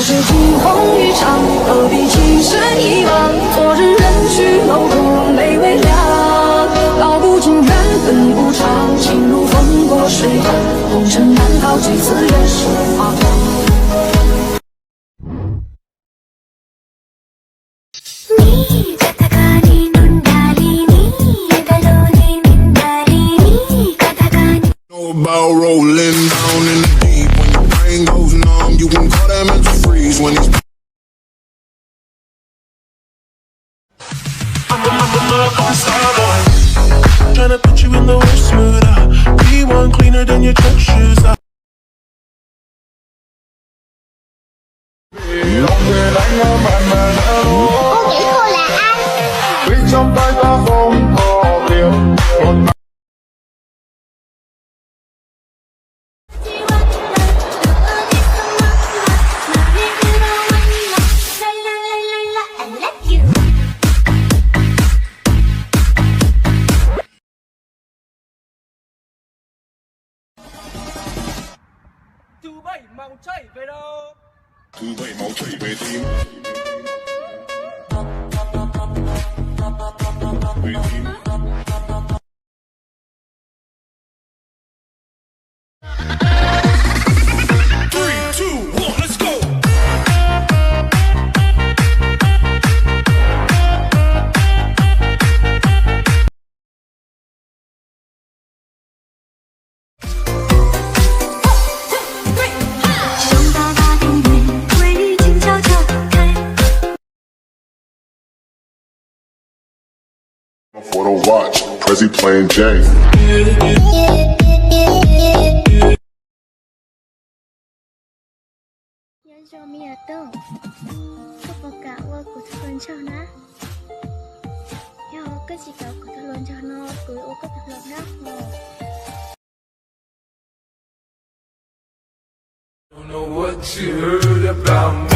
是惊鸿一场，何必情深一往？昨日人去楼空，泪微凉。道不尽缘分无常，情如风过水寒，红尘难逃几次人世花光。About rolling down in the deep. When your brain goes numb, you can call that mental freeze. When it's I'm a motherfucking star boy. Tryna put you in the worst mood. Be one cleaner than your church shoes. Trong tay ta không có điều một Thứ bảy máu chảy về đâu? thứ bảy máu chảy về tim. Về tim. Three, two, one, let's go. For the watch, Prezi playing Jay. Yajomiyatong, kapag-kawa ko sa lunch na. Yo, kasi ka ko sa lunch na, kuy o ka sa na ko. Don't know what you heard about me.